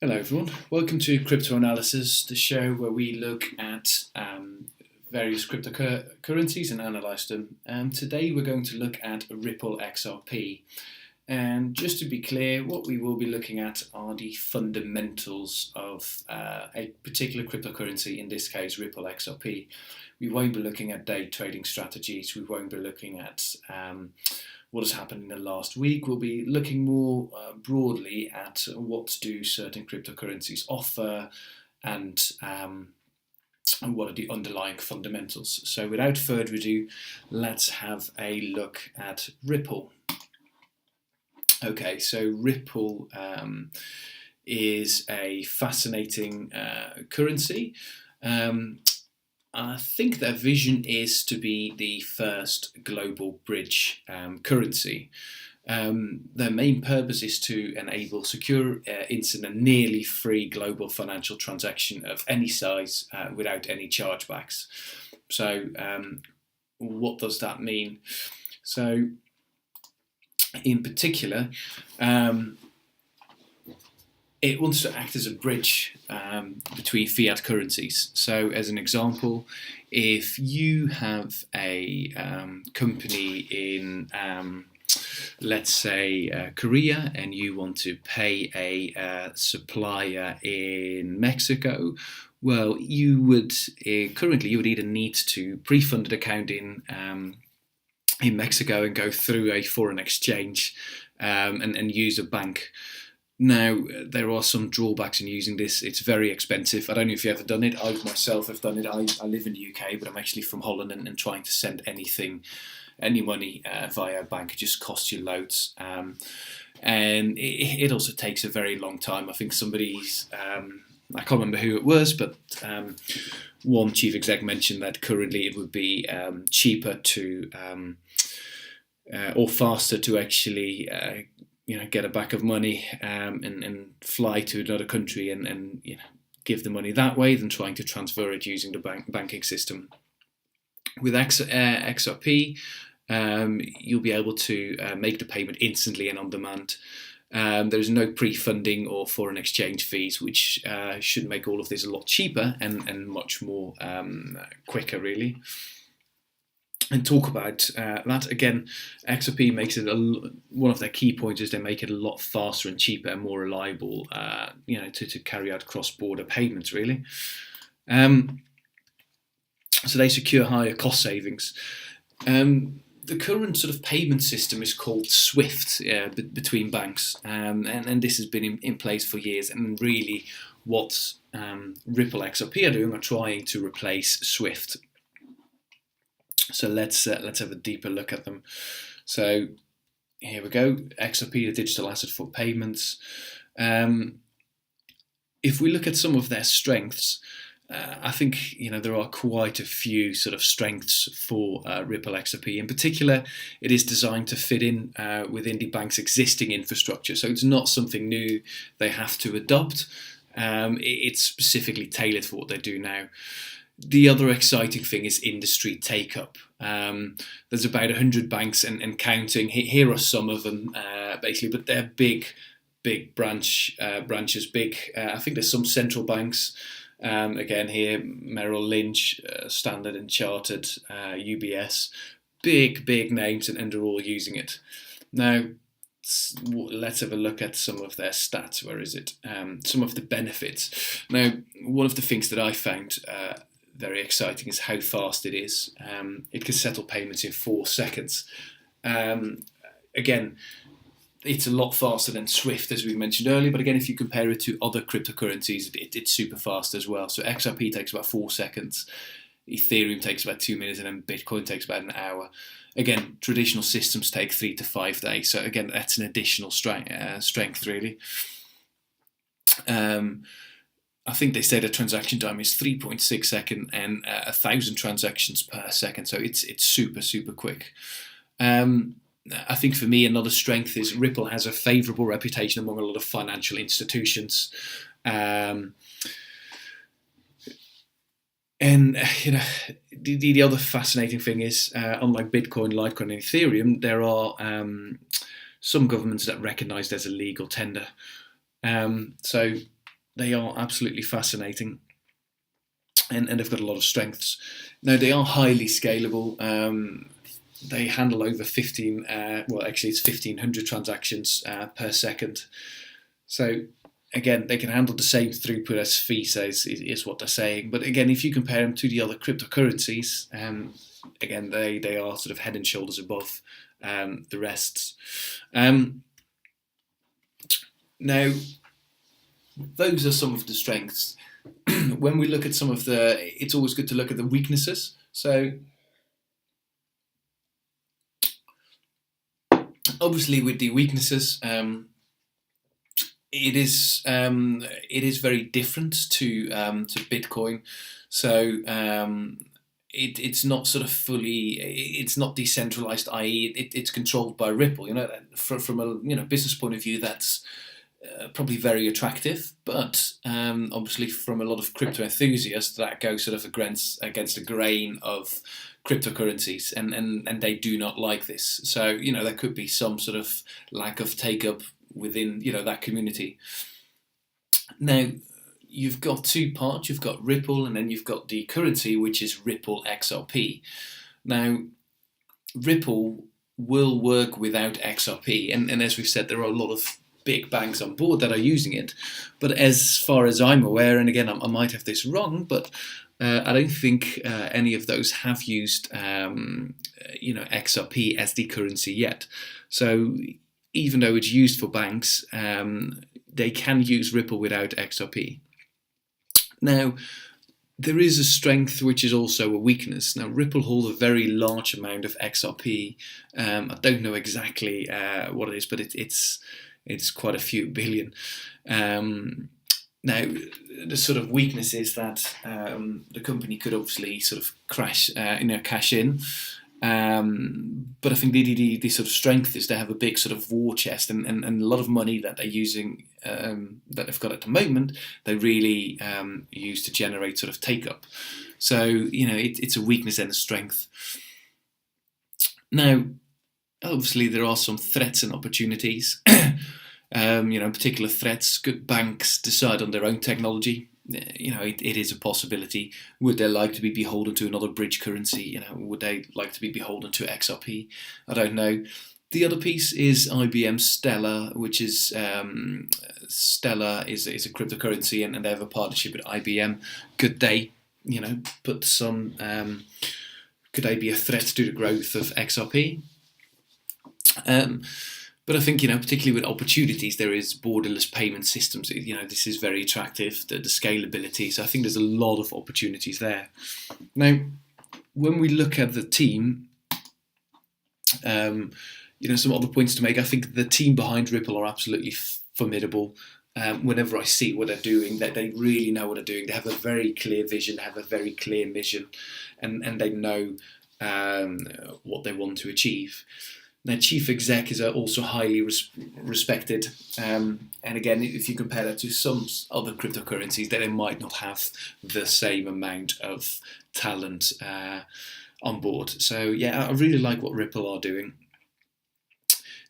Hello everyone, welcome to Crypto Analysis, the show where we look at various cryptocurrencies and analyse them. And today we're going to look at Ripple XRP. And just to be clear, what we will be looking at are the fundamentals of a particular cryptocurrency, in this case Ripple XRP. We won't be looking at day trading strategies, we won't be looking at what has happened in the last week. We'll be looking more broadly at what do certain cryptocurrencies offer and what are the underlying fundamentals. So without further ado, let's have a look at Ripple. Okay, so Ripple is a fascinating currency. I think their vision is to be the first global bridge currency. Their main purpose is to enable secure, instant and nearly free global financial transaction of any size without any chargebacks. So what does that mean? So in particular, it wants to act as a bridge between fiat currencies. So as an example, if you have a company in, let's say, Korea, and you want to pay a supplier in Mexico, well, you would currently either need to pre-fund an account in Mexico and go through a foreign exchange and use a bank. Now, there are some drawbacks in using this. It's very expensive. I don't know if you've ever done it. I myself have done it. I live in the UK, but I'm actually from Holland, and trying to send any money via a bank, it just costs you loads. And it also takes a very long time. I think somebody's, I can't remember who it was, but one chief exec mentioned that currently it would be cheaper to, or faster to actually get a back of money and fly to another country and give the money that way than trying to transfer it using the banking system. With XRP, you'll be able to make the payment instantly and on demand. There's no pre-funding or foreign exchange fees, which should make all of this a lot cheaper and much more quicker, really. And talk about that again. XRP makes it one of their key points is they make it a lot faster and cheaper and more reliable, to carry out cross-border payments, really. So they secure higher cost savings. The current sort of payment system is called SWIFT between banks, and this has been in place for years. And really, what Ripple XRP are doing are trying to replace SWIFT. So let's have a deeper look at them. So here we go. XRP, the digital asset for payments. If we look at some of their strengths, I think there are quite a few sort of strengths for Ripple XRP. In particular, it is designed to fit in within the bank's existing infrastructure. So it's not something new they have to adopt. It's specifically tailored for what they do now. The other exciting thing is industry take-up. There's about 100 banks and counting. Here are some of them, basically, but they're big branches. Big. I think there's some central banks. Again, here Merrill Lynch, Standard and Chartered, UBS, big names, and they're all using it. Now, let's have a look at some of their stats. Where is it? Some of the benefits. Now, one of the things that I found very exciting is how fast it is. It can settle payments in 4 seconds. Again, it's a lot faster than SWIFT, as we mentioned earlier, but again, if you compare it to other cryptocurrencies, it's super fast as well. So XRP takes about 4 seconds, Ethereum takes about 2 minutes, and then Bitcoin takes about an hour. Again, traditional systems take 3 to 5 days, so again, that's an additional strength, really. I think they say the transaction time is 3.6 seconds and 1,000 transactions per second. So it's super quick. I think for me, another strength is Ripple has a favourable reputation among a lot of financial institutions. And the other fascinating thing is, unlike Bitcoin, Litecoin, and Ethereum, there are some governments that recognise there's a legal tender. So they are absolutely fascinating, and they've got a lot of strengths. Now, they are highly scalable. They handle over 15, well, actually, it's 1,500 transactions per second. So, again, they can handle the same throughput as Visa is what they're saying. But again, if you compare them to the other cryptocurrencies, again, they are sort of head and shoulders above the rest. Now, those are some of the strengths. When we look at some of it's always good to look at the weaknesses. So, obviously, with the weaknesses, it is very different to Bitcoin. So it's not sort of fully, it's not decentralized, i.e., it's controlled by Ripple. From a business point of view, that's probably very attractive, but obviously from a lot of crypto enthusiasts, that goes sort of against the grain of cryptocurrencies, and they do not like this. So there could be some sort of lack of take up within that community. Now, you've got two parts. You've got Ripple, and then you've got the currency, which is Ripple XRP. Now, Ripple will work without XRP, and as we've said, there are a lot of big banks on board that are using it. But as far as I'm aware, and again, I might have this wrong, but I don't think any of those have used XRP as the currency yet. So even though it's used for banks, they can use Ripple without XRP. Now, there is a strength which is also a weakness. Now, Ripple holds a very large amount of XRP. I don't know exactly what it is, but it's quite a few billion. Now, the sort of weakness is that the company could obviously sort of cash in. But I think the sort of strength is they have a big sort of war chest, and a lot of money that they're using, that they've got at the moment, they really use to generate sort of take up. So it's a weakness and a strength. Now, obviously there are some threats and opportunities. Particular threats. Could banks decide on their own technology? It is a possibility. Would they like to be beholden to another bridge currency? Would they like to be beholden to XRP? I don't know. The other piece is IBM Stellar, which is Stellar is a cryptocurrency, and they have a partnership with IBM. Could they, put some? Could they be a threat to the growth of XRP? But I think, particularly with opportunities, there is borderless payment systems. This is very attractive, the scalability. So I think there's a lot of opportunities there. Now, when we look at the team, some other points to make. I think the team behind Ripple are absolutely formidable. Whenever I see what they're doing, they really know what they're doing. They have a very clear vision, they have a very clear mission, and they know what they want to achieve. Their chief exec is also highly respected, and again, if you compare that to some other cryptocurrencies, they might not have the same amount of talent on board. So yeah, I really like what Ripple are doing.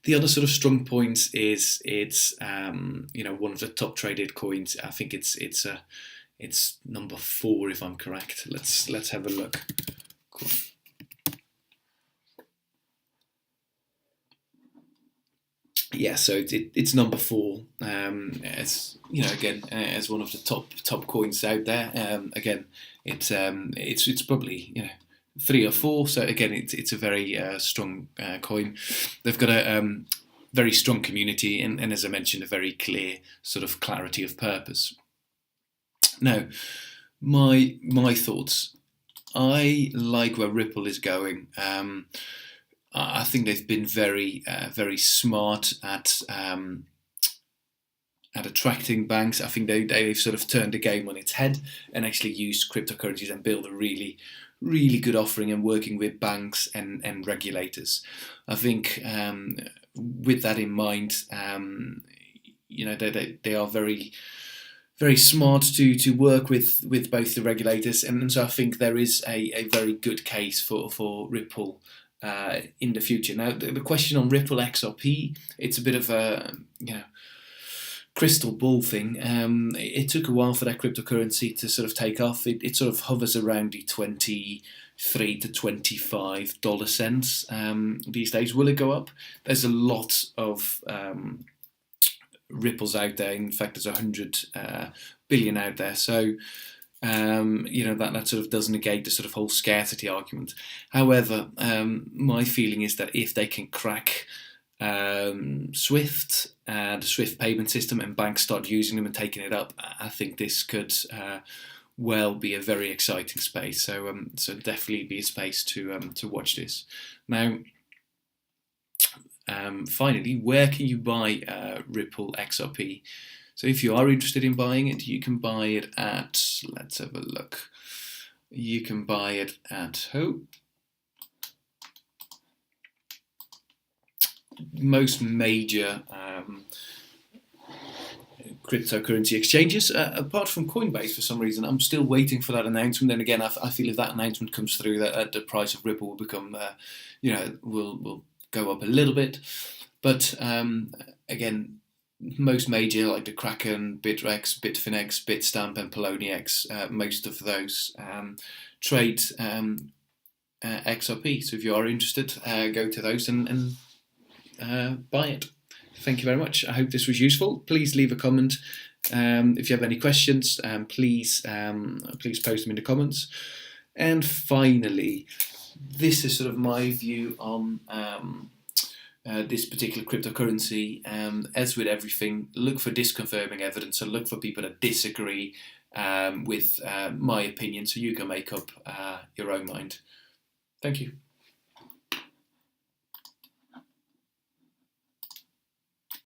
The other sort of strong points is it's one of the top traded coins. I think it's number 4 if I'm correct. Let's have a look. Cool. Yeah, so it's number 4. As again, as one of the top coins out there. Again, it's probably 3 or 4. So again, it's a very strong coin. They've got a very strong community, and as I mentioned, a very clear sort of clarity of purpose. Now, my thoughts. I like where Ripple is going. I think they've been very smart at attracting banks. I think they've sort of turned the game on its head and actually used cryptocurrencies and built a really good offering, and working with banks and regulators. I think with that in mind, they are very smart to work with both the regulators, and so I think there is a very good case for Ripple in the future. Now, the question on Ripple XRP, it's a bit of a crystal ball thing, it took a while for that cryptocurrency to sort of take off. It sort of hovers around the 23 to $25 cents these days. Will it go up? There's a lot of ripples out there. In fact, there's 100 billion out there. So that sort of does negate the sort of whole scarcity argument. However, my feeling is that if they can crack Swift, the Swift payment system, and banks start using them and taking it up, I think this could well be a very exciting space. So definitely be a space to watch this. Now, finally, where can you buy Ripple XRP? So if you are interested in buying it, you can buy it at, let's have a look. You can buy it at most major cryptocurrency exchanges, apart from Coinbase for some reason. I'm still waiting for that announcement. Then again, I feel if that announcement comes through, that the price of Ripple will become, will go up a little bit. But again, most major like the Kraken, Bitrex, Bitfinex, Bitstamp, and Poloniex, most of those trade XRP. So if you are interested, go to those and buy it. Thank you very much. I hope this was useful. Please leave a comment. If you have any questions, please post them in the comments. And finally, this is sort of my view on this particular cryptocurrency. As with everything, look for disconfirming evidence, so look for people that disagree with my opinion, so you can make up your own mind. Thank you.